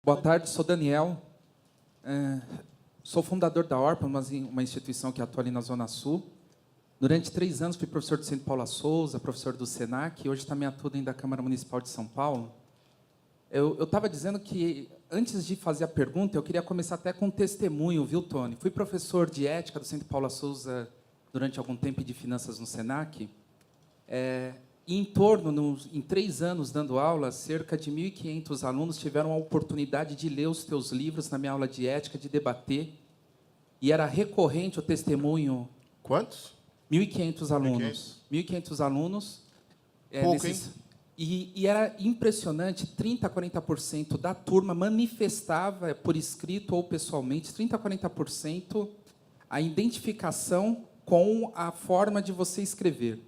Boa tarde, sou Daniel. Sou fundador da ORPA, uma instituição que atua ali na Zona Sul. Durante 3 anos fui professor do Centro Paula Souza, professor do SENAC, e hoje também atuo dentro da Câmara Municipal de São Paulo. Eu estava dizendo que, antes de fazer a pergunta, eu queria começar até com um testemunho, viu, Tony? Fui professor de ética do Centro Paula Souza durante algum tempo e de finanças no SENAC. E em 3 anos dando aula, cerca de 1.500 alunos tiveram a oportunidade de ler os teus livros na minha aula de ética, de debater. E era recorrente o testemunho. Quantos? 1.500 alunos. 1.500 alunos. Pouco, hein? E era impressionante, 30% a 40% da turma manifestava, por escrito ou pessoalmente, 30% a 40% a identificação com a forma de você escrever.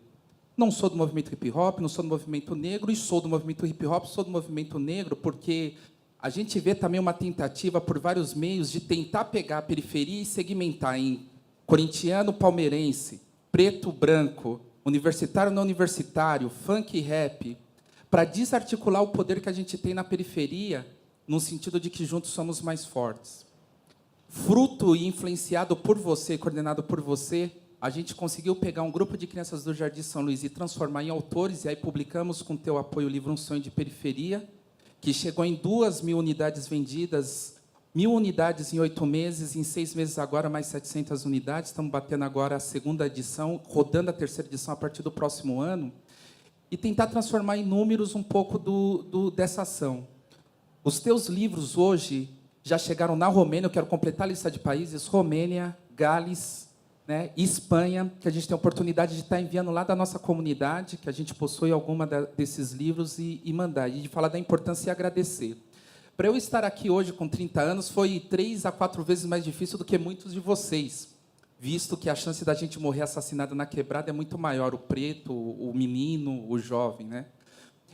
Não sou do movimento hip-hop, não sou do movimento negro, e sou do movimento hip-hop, sou do movimento negro, porque a gente vê também uma tentativa, por vários meios, de tentar pegar a periferia e segmentar em corintiano, palmeirense, preto, branco, universitário, não universitário, funk e rap, para desarticular o poder que a gente tem na periferia, no sentido de que juntos somos mais fortes. Fruto e influenciado por você, coordenado por você, a gente conseguiu pegar um grupo de crianças do Jardim São Luís e transformar em autores, e aí publicamos, com teu apoio, o livro Um Sonho de Periferia, que chegou em 2.000 unidades vendidas, 1.000 unidades em 8 meses, em 6 meses agora mais 700 unidades, estamos batendo agora a 2ª edição, rodando a 3ª edição a partir do próximo ano, e tentar transformar em números um pouco dessa ação. Os teus livros hoje já chegaram na Romênia, eu quero completar a lista de países, Romênia, Gales, né, e Espanha, que a gente tem a oportunidade de estar enviando lá da nossa comunidade, que a gente possui alguma desses livros, e mandar, e de falar da importância e agradecer. Para eu estar aqui hoje com 30 anos, foi 3 a 4 vezes mais difícil do que muitos de vocês, visto que a chance da gente morrer assassinado na quebrada é muito maior, o preto, o menino, o jovem, né?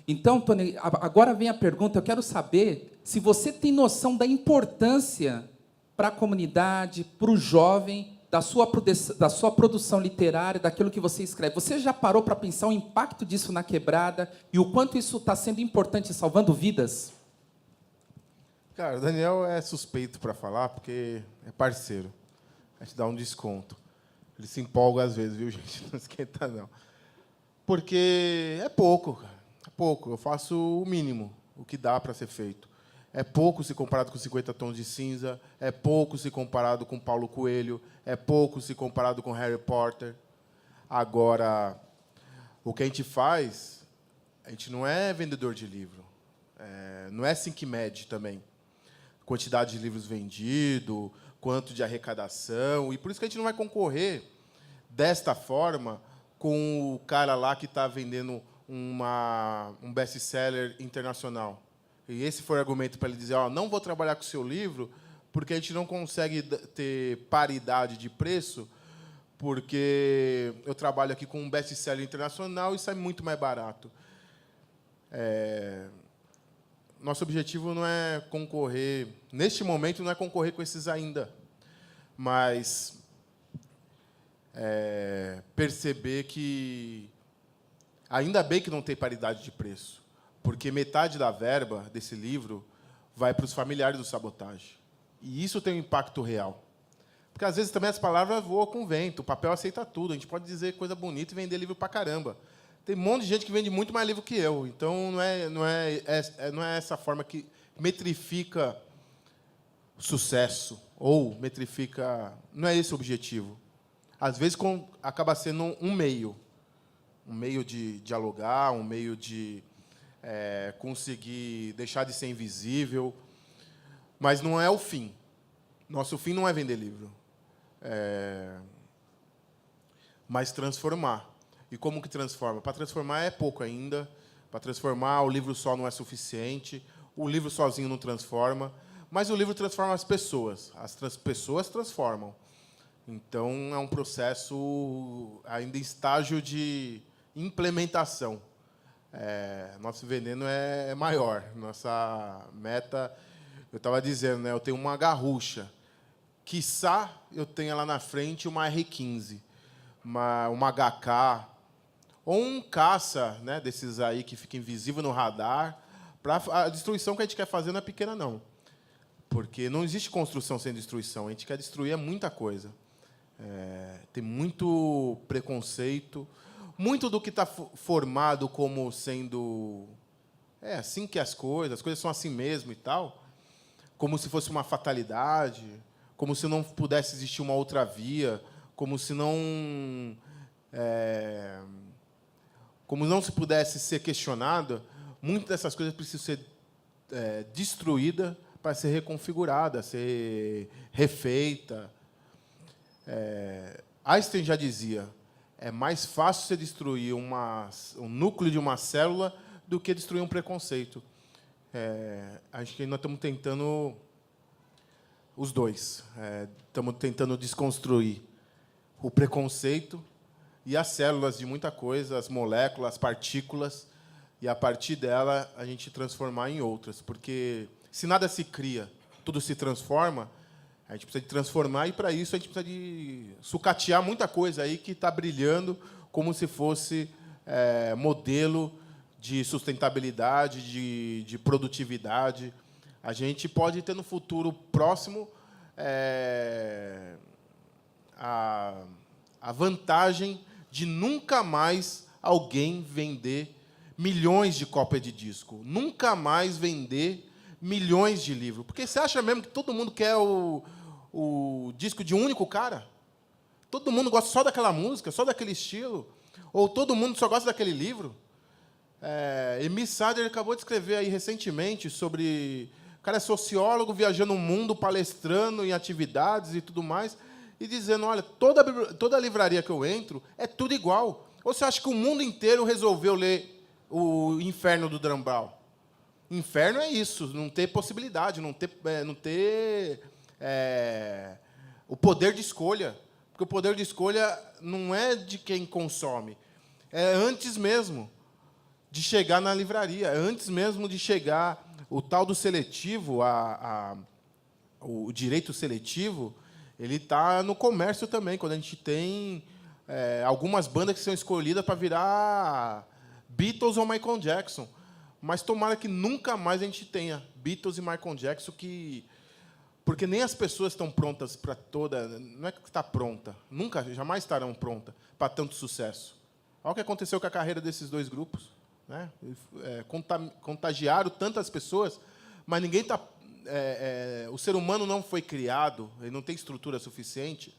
Então, Tony, agora vem a pergunta, eu quero saber se você tem noção da importância para a comunidade, para o jovem, da sua produção literária, daquilo que você escreve. Você já parou para pensar o impacto disso na quebrada e o quanto isso está sendo importante, salvando vidas? Cara, o Daniel é suspeito para falar, porque é parceiro. A gente dá um desconto. Ele se empolga às vezes, viu, gente? Não esquenta, não. Porque é pouco, cara. É pouco. Eu faço o mínimo, o que dá para ser feito. É pouco se comparado com 50 Tons de Cinza, é pouco se comparado com Paulo Coelho, é pouco se comparado com Harry Potter. Agora, o que a gente faz, a gente não é vendedor de livro, não é SyncMed também. Quantidade de livros vendidos, quanto de arrecadação, e por isso que a gente não vai concorrer desta forma com o cara lá que está vendendo um best-seller internacional. E esse foi o argumento para ele dizer, não vou trabalhar com o seu livro, porque a gente não consegue ter paridade de preço, porque eu trabalho aqui com um best-seller internacional e sai muito mais barato. Nosso objetivo não é concorrer, neste momento, não é concorrer com esses ainda, mas perceber que, ainda bem que não tem paridade de preço, porque metade da verba desse livro vai para os familiares do Sabotagem. E isso tem um impacto real. Porque, às vezes, também as palavras voam com o vento, o papel aceita tudo, a gente pode dizer coisa bonita e vender livro para caramba. Tem um monte de gente que vende muito mais livro que eu, então não é essa forma que metrifica o sucesso, ou metrifica... Não é esse o objetivo. Às vezes, acaba sendo um meio de dialogar, um meio de conseguir deixar de ser invisível, mas não é o fim. Nosso fim não é vender livro, mas transformar. E como que transforma? Para transformar é pouco ainda. Para transformar, o livro só não é suficiente. O livro sozinho não transforma. Mas o livro transforma as pessoas. As pessoas transformam. Então, é um processo ainda em estágio de implementação. Nosso veneno é maior. Nossa meta... Eu estava dizendo, né, eu tenho uma garrucha. Quiçá eu tenha lá na frente uma R15, uma HK, ou um caça, né, desses aí que fica invisível no radar. A destruição que a gente quer fazer não é pequena, não. Porque não existe construção sem destruição. A gente quer destruir muita coisa. Tem muito preconceito, muito do que está formado como sendo assim que as coisas são assim mesmo e tal, como se fosse uma fatalidade, como se não pudesse existir uma outra via, como não se pudesse ser questionada. Muitas dessas coisas precisam ser destruídas para ser reconfigurada, ser refeita. Einstein já dizia: é mais fácil você destruir um núcleo de uma célula do que destruir um preconceito. Acho que nós estamos tentando os dois. Estamos tentando desconstruir o preconceito e as células de muita coisa, as moléculas, as partículas, e, a partir dela, a gente transformar em outras. Porque, se nada se cria, tudo se transforma, a gente precisa de transformar, e, para isso, a gente precisa de sucatear muita coisa aí que está brilhando como se fosse modelo de sustentabilidade, de produtividade. A gente pode ter, no futuro próximo, a vantagem de nunca mais alguém vender milhões de cópias de disco, nunca mais vender milhões de livros. Porque você acha mesmo que todo mundo quer o disco de um único cara? Todo mundo gosta só daquela música, só daquele estilo? Ou todo mundo só gosta daquele livro? Emi Sader acabou de escrever aí recentemente sobre... O cara é sociólogo, viajando o mundo, palestrando em atividades e tudo mais, e dizendo: olha, toda livraria que eu entro é tudo igual. Ou você acha que o mundo inteiro resolveu ler o Inferno do Dan Brown? Inferno é isso, não ter possibilidade, não ter o poder de escolha. Porque o poder de escolha não é de quem consome, é antes mesmo de chegar na livraria, é antes mesmo de chegar o tal do seletivo, o direito seletivo. Ele está no comércio também, quando a gente tem algumas bandas que são escolhidas para virar Beatles ou Michael Jackson. Mas tomara que nunca mais a gente tenha Beatles e Michael Jackson, porque nem as pessoas estão prontas para toda... Não é que está pronta, nunca, jamais estarão prontas para tanto sucesso. Olha o que aconteceu com a carreira desses dois grupos. Né? Contagiaram tantas pessoas, mas ninguém está... o ser humano não foi criado, ele não tem estrutura suficiente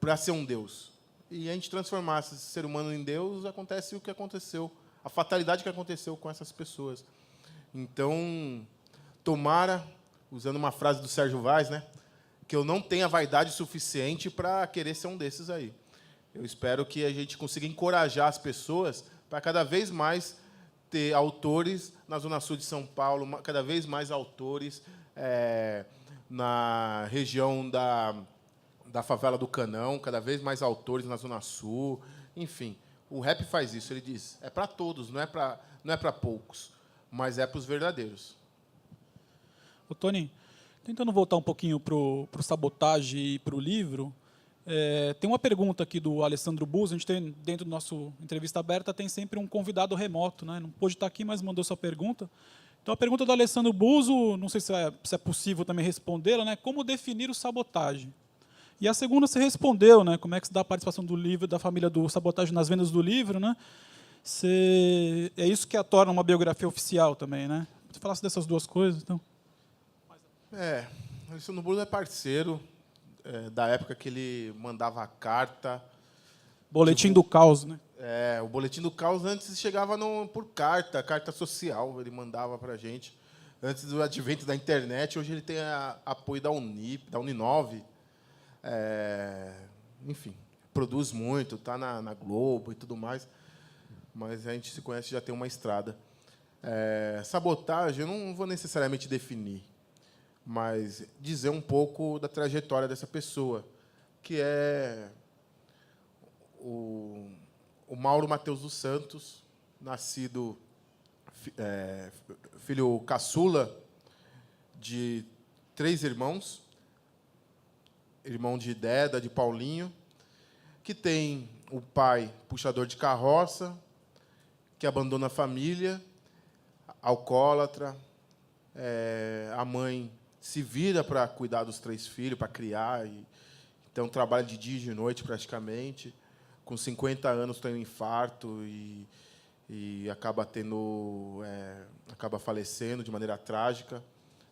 para ser um Deus. E a gente transformar esse ser humano em Deus, acontece o que aconteceu, a fatalidade que aconteceu com essas pessoas. Então, tomara, usando uma frase do Sérgio Vaz, né, que eu não tenha vaidade suficiente para querer ser um desses aí. Eu espero que a gente consiga encorajar as pessoas para cada vez mais ter autores na Zona Sul de São Paulo, cada vez mais autores na região da favela do Canão, cada vez mais autores na Zona Sul. Enfim, o rap faz isso. Ele diz: é para todos, não é para poucos, mas é para os verdadeiros. Ô, Tony, tentando voltar um pouquinho para o Sabotagem e para o livro, tem uma pergunta aqui do Alessandro Buzo. A gente tem, dentro do nosso entrevista aberta, tem sempre um convidado remoto, né? Não pôde estar aqui, mas mandou sua pergunta. Então, a pergunta do Alessandro Buzo, não sei se é possível também respondê-la, né? Como definir o Sabotagem? E a segunda você respondeu, né? Como é que se dá a participação do livro, da família do Sabotagem nas vendas do livro, né? É isso que a torna uma biografia oficial também, né? Você falasse dessas duas coisas, então. O Alessandro Buzo é parceiro da época que ele mandava carta. Boletim do Caos, né? O Boletim do Caos antes chegava por carta social, ele mandava para a gente. Antes do advento da internet, hoje ele tem apoio da Unip, da Uninove. Enfim, produz muito, está na Globo e tudo mais, mas a gente se conhece, já tem uma estrada. Sabotagem, eu não vou necessariamente definir, mas dizer um pouco da trajetória dessa pessoa, que é o Mauro Matheus dos Santos, nascido filho caçula de 3 irmãos, irmão de Deda, de Paulinho, que tem o pai puxador de carroça, que abandona a família, alcoólatra, a mãe se vira para cuidar dos 3 filhos, para criar. Então, trabalha de dia e de noite, praticamente. Com 50 anos, tem um infarto e acaba acaba falecendo de maneira trágica.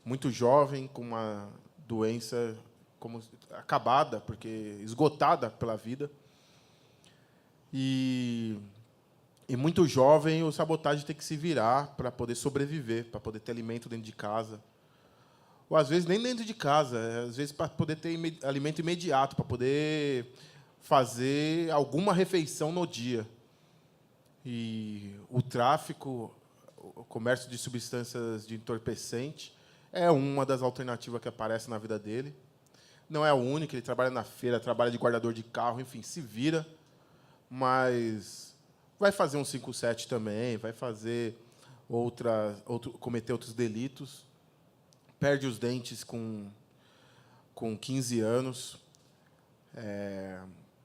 Muito jovem, com uma doença acabada, porque esgotada pela vida. E muito jovem, o Sabotagem tem que se virar para poder sobreviver, para poder ter alimento dentro de casa. Ou, às vezes, nem dentro de casa, às vezes, para poder ter alimento imediato, para poder fazer alguma refeição no dia. E o tráfico, o comércio de substâncias de entorpecente, é uma das alternativas que aparece na vida dele. Não é o único, ele trabalha na feira, trabalha de guardador de carro, enfim, se vira, mas vai fazer um 5-7 também, vai fazer cometer outros delitos, perde os dentes com 15 anos,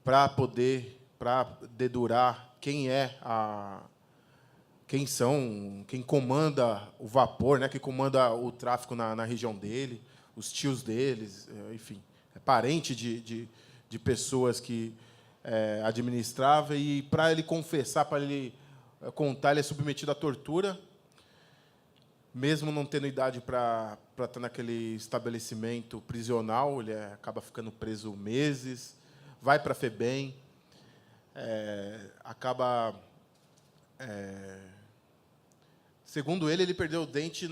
para dedurar quem comanda o vapor, né, quem comanda o tráfico na região dele, os tios deles, enfim, é parente de pessoas que administrava, e, para ele confessar, para ele contar, ele é submetido à tortura, mesmo não tendo idade para estar naquele estabelecimento prisional, ele acaba ficando preso meses, vai para a FEBEM, segundo ele perdeu o dente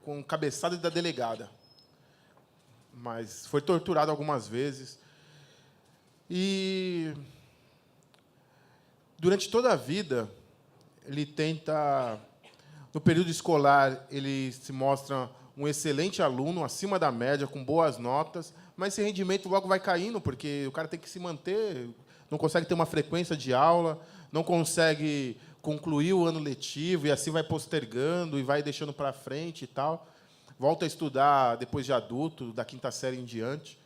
com cabeçada da delegada, mas foi torturado algumas vezes. E, durante toda a vida, ele tenta... No período escolar, ele se mostra um excelente aluno, acima da média, com boas notas, mas esse rendimento logo vai caindo, porque o cara tem que se manter, não consegue ter uma frequência de aula, não consegue concluir o ano letivo, e assim vai postergando e vai deixando para frente e tal. Volta a estudar depois de adulto, da 5ª série em diante.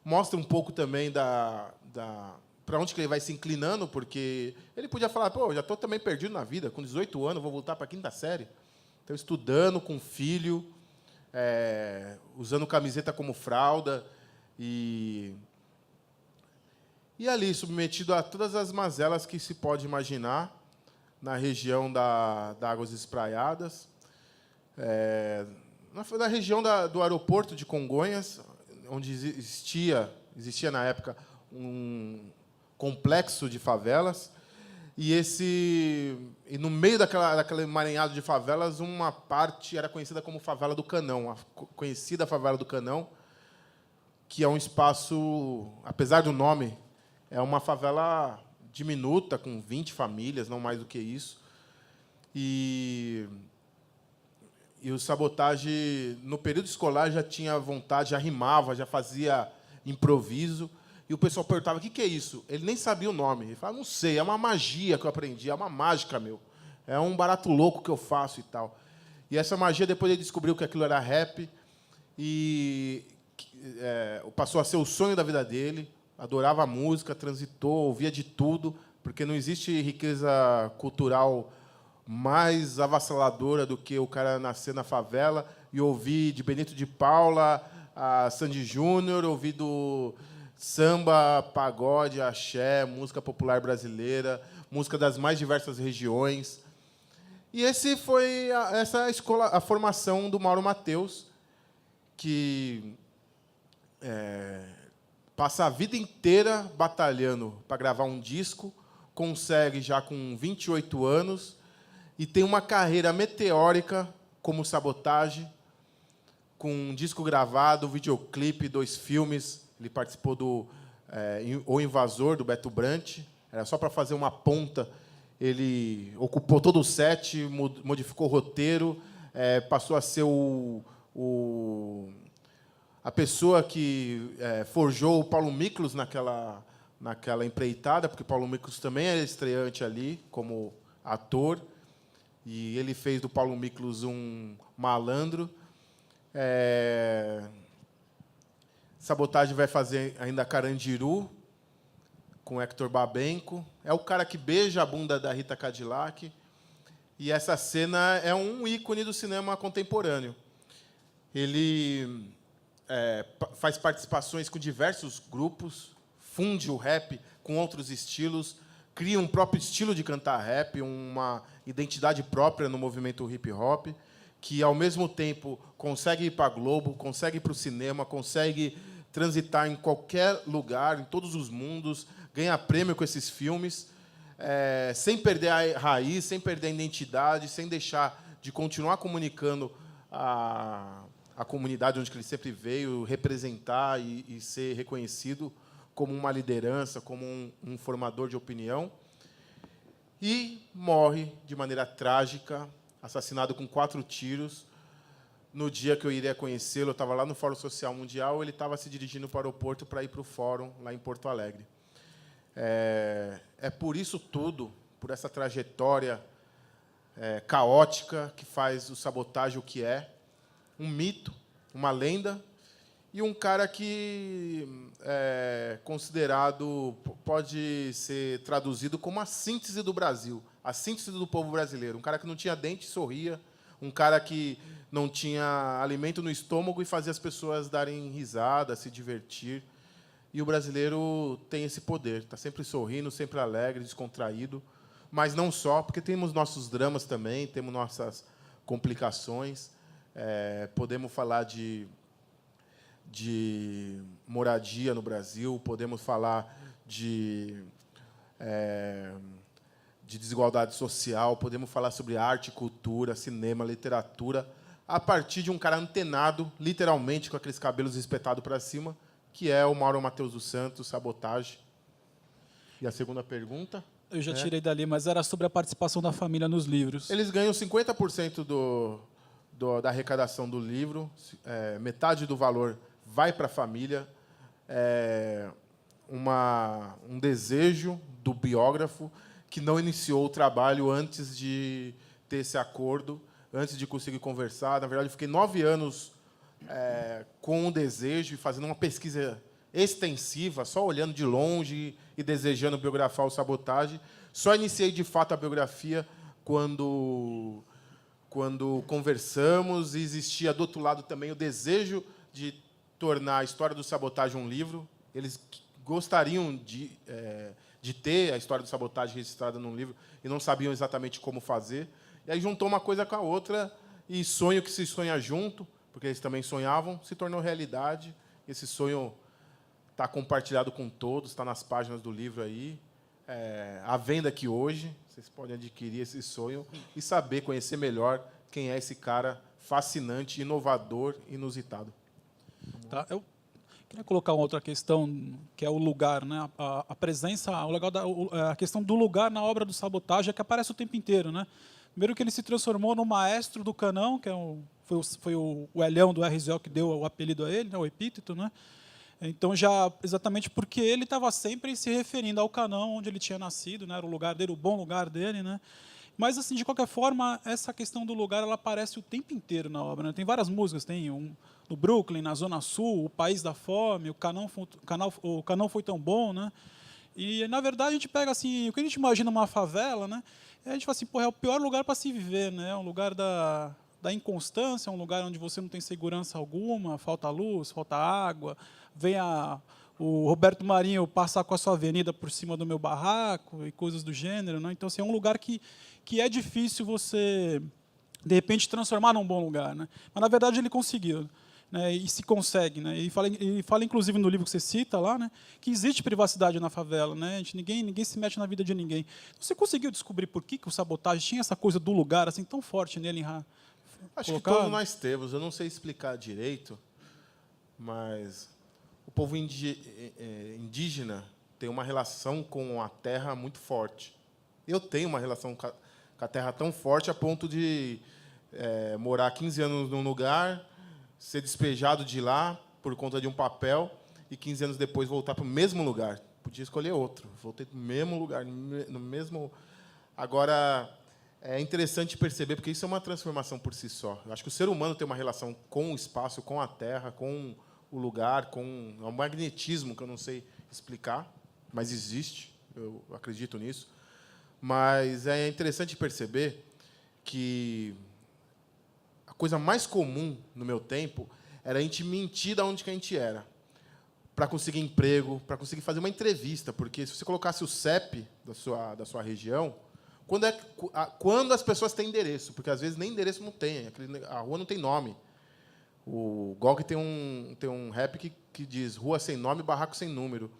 Mostra um pouco também para onde que ele vai se inclinando, porque ele podia falar, já estou também perdido na vida, com 18 anos, vou voltar para a 5ª série. Então, estudando com filho, usando camiseta como fralda, e ali, submetido a todas as mazelas que se pode imaginar na região da Águas Espraiadas, na região do aeroporto de Congonhas, onde existia na época um complexo de favelas, e no meio daquele emaranhado de favelas, uma parte era conhecida como Favela do Canão, a conhecida Favela do Canão, que é um espaço, apesar do nome, é uma favela diminuta, com 20 famílias, não mais do que isso. E o Sabotagem, no período escolar, já tinha vontade, já rimava, já fazia improviso. E o pessoal perguntava, o que é isso? Ele nem sabia o nome. Ele falava, não sei, é uma magia que eu aprendi, é uma mágica, meu. É um barato louco que eu faço e tal. E essa magia, depois ele descobriu que aquilo era rap, e passou a ser o sonho da vida dele, adorava a música, transitou, ouvia de tudo, porque não existe riqueza cultural mais avassaladora do que o cara nascer na favela e ouvir de Benito de Paula a Sandy Júnior, ouvir do samba, pagode, axé, música popular brasileira, música das mais diversas regiões. E essa escola, a formação do Mauro Mateus, que passa a vida inteira batalhando para gravar um disco, consegue já com 28 anos, e tem uma carreira meteórica como Sabotagem, com um disco gravado, videoclipe, 2 filmes. Ele participou do O Invasor, do Beto Brant. Era só para fazer uma ponta. Ele ocupou todo o set, modificou o roteiro, passou a ser a pessoa que forjou o Paulo Miklos naquela empreitada, porque o Paulo Miklos também era estreante ali, como ator, e ele fez do Paulo Miklos um malandro. Sabotagem vai fazer ainda Carandiru, com Hector Babenco. É o cara que beija a bunda da Rita Cadillac. E essa cena é um ícone do cinema contemporâneo. Ele faz participações com diversos grupos, funde o rap com outros estilos, cria um próprio estilo de cantar rap, uma identidade própria no movimento hip-hop, que, ao mesmo tempo, consegue ir para a Globo, consegue ir para o cinema, consegue transitar em qualquer lugar, em todos os mundos, ganha prêmio com esses filmes, sem perder a raiz, sem perder a identidade, sem deixar de continuar comunicando a comunidade onde ele sempre veio, representar e ser reconhecido como uma liderança, como um formador de opinião. E morre de maneira trágica, assassinado com 4 tiros. No dia que eu iria conhecê-lo, eu estava lá no Fórum Social Mundial, ele estava se dirigindo para o aeroporto para ir para o Fórum, lá em Porto Alegre. É por isso tudo, por essa trajetória caótica que faz o Sabotagem o que é, um mito, uma lenda, e um cara que é considerado, pode ser traduzido como a síntese do Brasil, a síntese do povo brasileiro. Um cara que não tinha dente e sorria, um cara que não tinha alimento no estômago e fazia as pessoas darem risada, se divertir. E o brasileiro tem esse poder, está sempre sorrindo, sempre alegre, descontraído, mas não só, porque temos nossos dramas também, temos nossas complicações. Podemos falar de moradia no Brasil, podemos falar de desigualdade social, podemos falar sobre arte, cultura, cinema, literatura, a partir de um cara antenado, literalmente, com aqueles cabelos espetados para cima, que é o Mauro Matheus dos Santos, Sabotagem. E a segunda pergunta? Eu já tirei dali, mas era sobre a participação da família nos livros. Eles ganham 50% da arrecadação do livro, metade do valor vai para a família. Um desejo do biógrafo que não iniciou o trabalho antes de ter esse acordo, antes de conseguir conversar. Na verdade, eu fiquei 9 anos com o desejo e fazendo uma pesquisa extensiva, só olhando de longe e desejando biografar o Sabotagem. Só iniciei, de fato, a biografia quando conversamos, e existia, do outro lado, também o desejo de tornar a história do Sabotagem um livro. Eles gostariam de ter a história do Sabotagem registrada num livro e não sabiam exatamente como fazer. E aí juntou uma coisa com a outra, e sonho que se sonha junto, porque eles também sonhavam, se tornou realidade. Esse sonho está compartilhado com todos, está nas páginas do livro aí, à venda aqui hoje. Vocês podem adquirir esse sonho e saber, conhecer melhor quem é esse cara fascinante, inovador, inusitado. Tá, eu queria colocar uma outra questão, que é o lugar, né? A presença, a questão do lugar na obra do Sabotagem é que aparece o tempo inteiro, né? Primeiro que ele se transformou no maestro do canão, que foi o Elhão do RZO que deu o apelido a ele, né? O epíteto, né? Então, já exatamente porque ele estava sempre se referindo ao canão onde ele tinha nascido, né? Era o lugar dele, o bom lugar dele, né? Mas, assim, de qualquer forma, essa questão do lugar ela aparece o tempo inteiro na obra, né? Tem várias músicas, tem no Brooklyn, na Zona Sul, O País da Fome, o Canão Foi Tão Bom, né? E, na verdade, a gente pega assim, o que a gente imagina uma favela, né? E a gente fala assim, é o pior lugar para se viver, né? É um lugar da inconstância, é um lugar onde você não tem segurança alguma, falta luz, falta água, vem o Roberto Marinho passar com a sua avenida por cima do meu barraco e coisas do gênero, né? Então, assim, é um lugar que é difícil você, de repente, transformar num bom lugar, né? Mas, na verdade, ele conseguiu, né? E se consegue, né? E fala, inclusive, no livro que você cita lá, né? Que existe privacidade na favela, né? Ninguém se mete na vida de ninguém. Você conseguiu descobrir por que o Sabotagem tinha essa coisa do lugar assim tão forte nele? Acho que todos nós temos. Eu não sei explicar direito, mas o povo indígena tem uma relação com a terra muito forte. Eu tenho uma relação com a terra tão forte a ponto de morar 15 anos num lugar, ser despejado de lá por conta de um papel e 15 anos depois voltar para o mesmo lugar. Podia escolher outro. Voltei para o mesmo lugar, no mesmo... Agora, é interessante perceber, porque isso é uma transformação por si só. Eu acho que o ser humano tem uma relação com o espaço, com a terra, com o lugar, com um magnetismo que eu não sei explicar, mas existe, eu acredito nisso. Mas é interessante perceber que a coisa mais comum no meu tempo era a gente mentir de onde que a gente era, para conseguir emprego, para conseguir fazer uma entrevista, porque se você colocasse o CEP da sua região, quando as pessoas têm endereço, porque às vezes nem endereço não tem, a rua não tem nome. O Gog tem um rap que diz Rua sem nome, barraco sem número.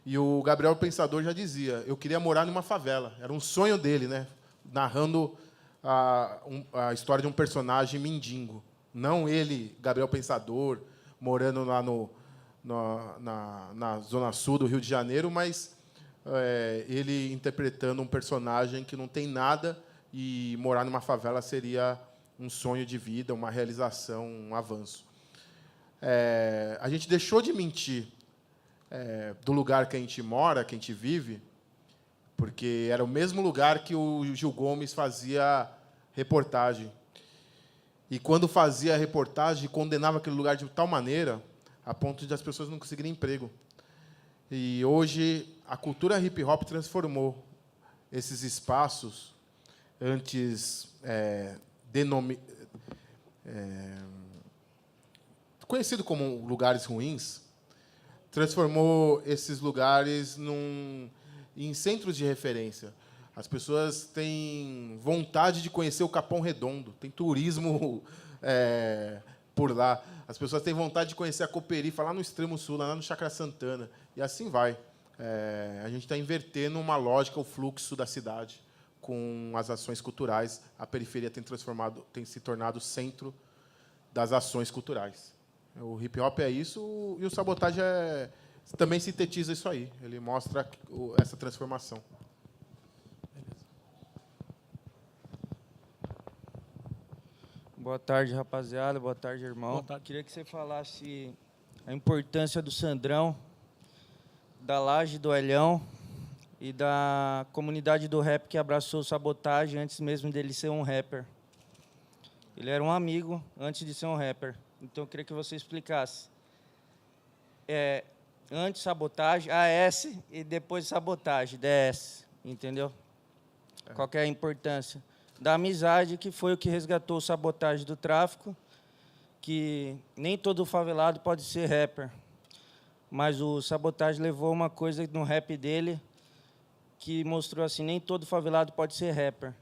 E o Gabriel Pensador já dizia, eu queria morar numa favela. Era um sonho dele, né? Narrando a história de um personagem mendigo. Não ele, Gabriel Pensador, morando lá na Zona Sul do Rio de Janeiro, mas ele interpretando um personagem que não tem nada e morar numa favela seria um sonho de vida, uma realização, um avanço. A gente deixou de mentir do lugar que a gente mora, que a gente vive, porque era o mesmo lugar que o Gil Gomes fazia reportagem. E, quando fazia a reportagem, condenava aquele lugar de tal maneira a ponto de as pessoas não conseguirem emprego. E, hoje, a cultura hip-hop transformou esses espaços, antes conhecido como lugares ruins, transformou esses lugares em centros de referência. As pessoas têm vontade de conhecer o Capão Redondo, tem turismo por lá. As pessoas têm vontade de conhecer a Cooperifa, lá no extremo sul, lá no Chácara Santana. E assim vai. A gente está invertendo uma lógica, o fluxo da cidade, com as ações culturais. A periferia tem se tornado centro das ações culturais. O hip-hop é isso, e o Sabotagem também sintetiza isso aí. Ele mostra essa transformação. Boa tarde, rapaziada. Boa tarde, irmão. Boa tarde. Queria que você falasse a importância do Sandrão, da Laje do Elhão e da comunidade do rap que abraçou o Sabotagem antes mesmo dele ser um rapper. Ele era um amigo antes de ser um rapper. Então, eu queria que você explicasse. Antes Sabotagem, AS, e depois Sabotagem, DS. Entendeu? Qual que é a importância da amizade, que foi o que resgatou o Sabotagem do tráfico, que nem todo favelado pode ser rapper, mas o Sabotagem levou uma coisa no rap dele que mostrou assim, nem todo favelado pode ser rapper,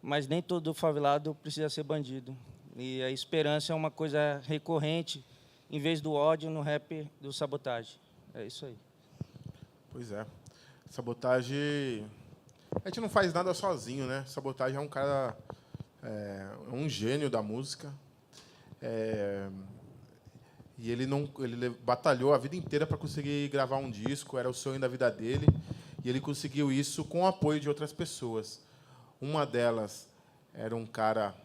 mas nem todo favelado precisa ser bandido. E a esperança é uma coisa recorrente, em vez do ódio, no rap do Sabotagem. É isso aí. Pois é. Sabotagem... A gente não faz nada sozinho, né? Sabotagem é um cara... um gênio da música. E ele batalhou a vida inteira para conseguir gravar um disco, era o sonho da vida dele, e ele conseguiu isso com o apoio de outras pessoas. Uma delas era um cara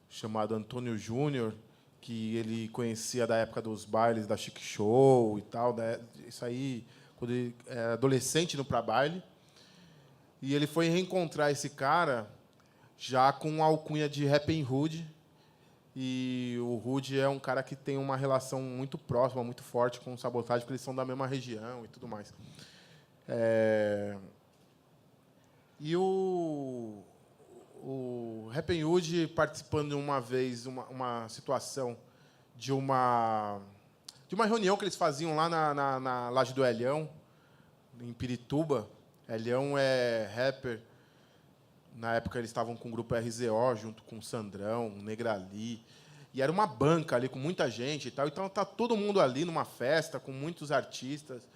chamado Antônio Júnior, que ele conhecia da época dos bailes da Chic Show e tal, né? Isso aí, quando ele era adolescente, indo para baile. E ele foi reencontrar esse cara já com a alcunha de Rappin' Hood. E o Hood é um cara que tem uma relação muito próxima, muito forte com o Sabotagem, porque eles são da mesma região e tudo mais. E o Rappin' Hood, participando uma vez, uma situação de uma reunião que eles faziam lá na Laje do Elhão, em Pirituba. Elhão é rapper. Na época, eles estavam com o grupo RZO, junto com o Sandrão, o Negrali. E era uma banca ali, com muita gente e tal. Então, está todo mundo ali numa festa, com muitos artistas,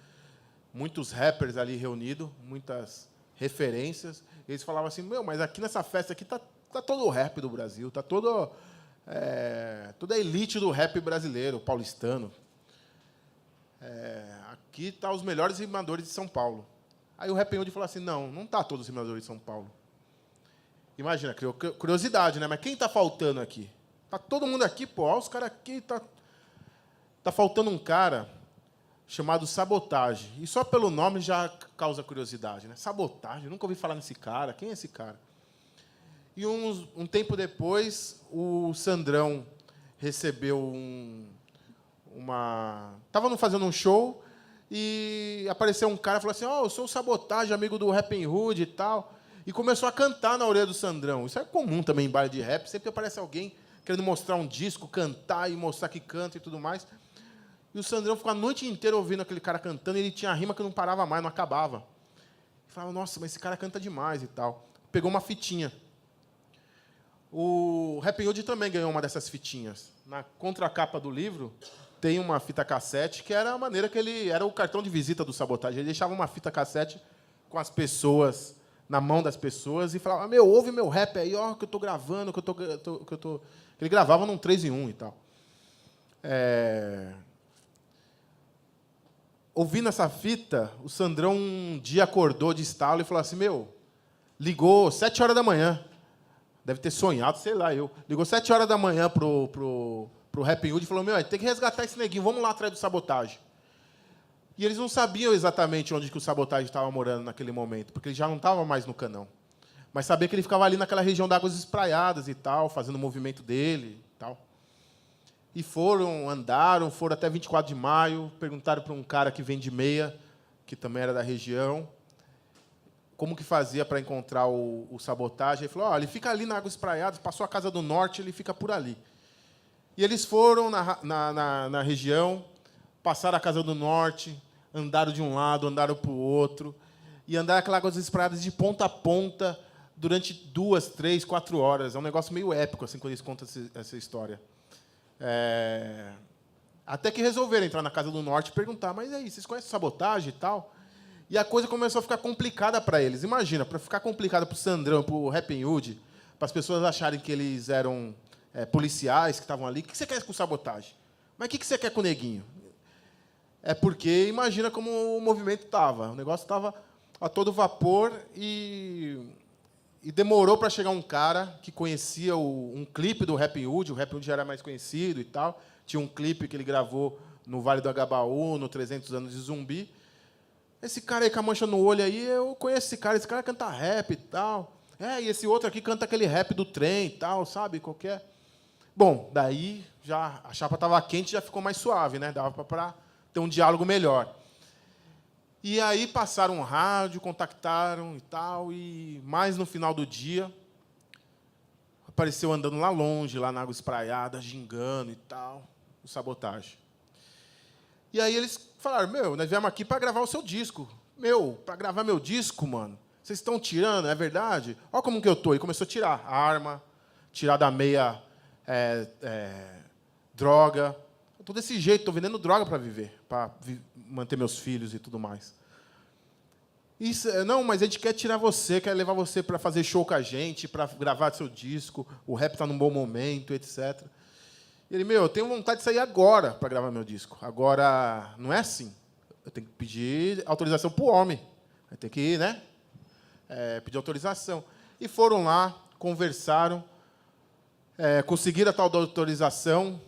muitos rappers ali reunidos, muitas referências. E eles falavam assim, mas aqui nessa festa aqui tá todo o rap do Brasil, tá toda a elite do rap brasileiro, paulistano. Aqui tá os melhores rimadores de São Paulo. Aí o Rappin' Hood falou assim, não tá todos os rimadores de São Paulo. Imagina, criou curiosidade, né? Mas quem está faltando aqui? Tá todo mundo aqui, pô. Olha os caras aqui. Tá faltando um cara chamado Sabotagem. E só pelo nome já causa curiosidade, né? Sabotagem, eu nunca ouvi falar nesse cara. Quem é esse cara? E um tempo depois, o Sandrão recebeu Estavam fazendo um show e apareceu um cara e falou assim, eu sou o Sabotagem, amigo do Rappin' Hood e tal. E começou a cantar na orelha do Sandrão. Isso é comum também em baile de rap, sempre aparece alguém querendo mostrar um disco, cantar e mostrar que canta e tudo mais. E o Sandrão ficou a noite inteira ouvindo aquele cara cantando, e ele tinha rima que não parava mais, não acabava. E falava, nossa, mas esse cara canta demais e tal. Pegou uma fitinha. O Rapping Hood também ganhou uma dessas fitinhas. Na contracapa do livro, tem uma fita cassete, que era a maneira que ele... Era o cartão de visita do Sabotagem. Ele deixava uma fita cassete com as pessoas, na mão das pessoas, e falava, ouve meu rap aí, ó, que eu estou gravando, que eu tô... Ele gravava num 3-em-1 e tal. Ouvindo essa fita, o Sandrão um dia acordou de estalo e falou assim, ligou 7 horas da manhã. Deve ter sonhado, sei lá, eu. Ligou 7 horas da manhã pro Rapping Hood e falou, tem que resgatar esse neguinho, vamos lá atrás do Sabotagem. E eles não sabiam exatamente onde que o Sabotagem estava morando naquele momento, porque ele já não estava mais no Canão. Mas sabia que ele ficava ali naquela região de Águas Espraiadas e tal, fazendo o movimento dele e tal. E andaram, foram até 24 de maio, perguntaram para um cara que vende meia, que também era da região, como que fazia para encontrar o Sabotagem. Ele falou, ele fica ali na Águas Espraiadas, passou a Casa do Norte, ele fica por ali. E eles foram na região, passaram a Casa do Norte, andaram de um lado, andaram para o outro, e andaram aquelas Águas Espraiadas de ponta a ponta durante 2, 3, 4 horas. É um negócio meio épico, assim, quando eles contam essa história. Até que resolveram entrar na Casa do Norte e perguntar, mas aí, vocês conhecem Sabotagem e tal? E a coisa começou a ficar complicada para eles. Imagina, para ficar complicada para o Sandrão, para o Rapping Hood, para as pessoas acharem que eles eram policiais que estavam ali. O que você quer com Sabotagem? Mas o que você quer com o Neguinho? É porque imagina como o movimento estava. O negócio estava a todo vapor e demorou para chegar um cara que conhecia um clipe do Rapping Hood. O Rapping Hood já era mais conhecido e tal. Tinha um clipe que ele gravou no Vale do Agabaú, no 300 Anos de Zumbi. Esse cara aí com a mancha no olho aí, eu conheço esse cara canta rap e tal. E esse outro aqui canta aquele rap do trem e tal, sabe? Qualquer. Bom, daí já a chapa estava quente, já ficou mais suave, né? Dava para ter um diálogo melhor. E aí passaram um rádio, contactaram e tal, e mais no final do dia, apareceu andando lá longe, lá na Água Espraiada, gingando e tal, o Sabotagem. E aí eles falaram, nós viemos aqui para gravar o seu disco. Para gravar meu disco, mano, vocês estão tirando, é verdade? Olha como que eu tô. E começou a tirar a arma, tirar da meia droga. Eu tô desse jeito, estou vendendo droga para viver, para manter meus filhos e tudo mais. Não, mas a gente quer tirar você, quer levar você para fazer show com a gente, para gravar seu disco, o rap está num bom momento, etc. E ele, eu tenho vontade de sair agora para gravar meu disco. Agora, não é assim. Eu tenho que pedir autorização para o homem. Eu tenho que ir, né? Pedir autorização. E foram lá, conversaram, conseguiram a tal da autorização.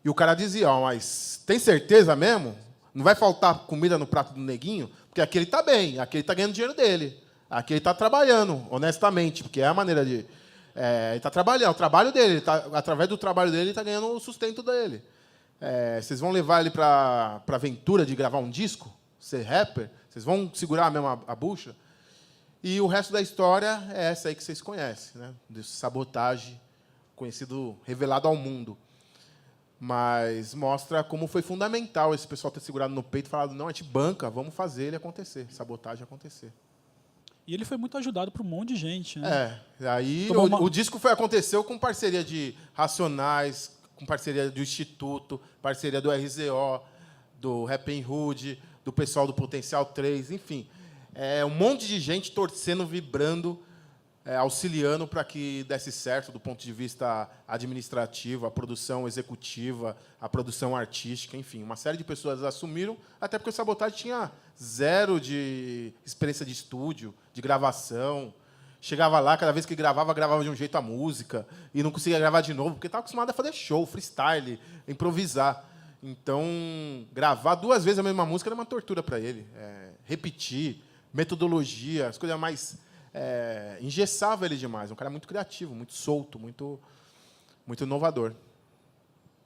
E o cara dizia, mas tem certeza mesmo? Não vai faltar comida no prato do Neguinho? Porque aqui ele está bem, aqui ele está ganhando dinheiro dele. Aqui ele está trabalhando, honestamente, porque é a maneira de... ele está trabalhando, o trabalho dele, através do trabalho dele, ele está ganhando o sustento dele. Vocês vão levar ele para a aventura de gravar um disco, ser rapper? Vocês vão segurar mesmo a bucha? E o resto da história é essa aí que vocês conhecem, né? Desse Sabotagem, conhecido, revelado ao mundo. Mas mostra como foi fundamental esse pessoal ter segurado no peito e falado, não, a gente banca, vamos fazer ele acontecer, Sabotagem acontecer. E ele foi muito ajudado por um monte de gente, né? Aí o disco aconteceu com parceria de Racionais, com parceria do Instituto, parceria do RZO, do Rapping Hood, do pessoal do Potencial 3, enfim. Um monte de gente torcendo, vibrando, auxiliando para que desse certo do ponto de vista administrativo, a produção executiva, a produção artística, enfim. Uma série de pessoas assumiram, até porque o Sabotagem tinha 0 de experiência de estúdio, de gravação. Chegava lá, cada vez que gravava de um jeito a música, e não conseguia gravar de novo, porque estava acostumado a fazer show, freestyle, improvisar. Então, gravar 2 vezes a mesma música era uma tortura para ele. Repetir, metodologia, as coisas mais... engessava ele demais. Um cara muito criativo, muito solto, muito inovador.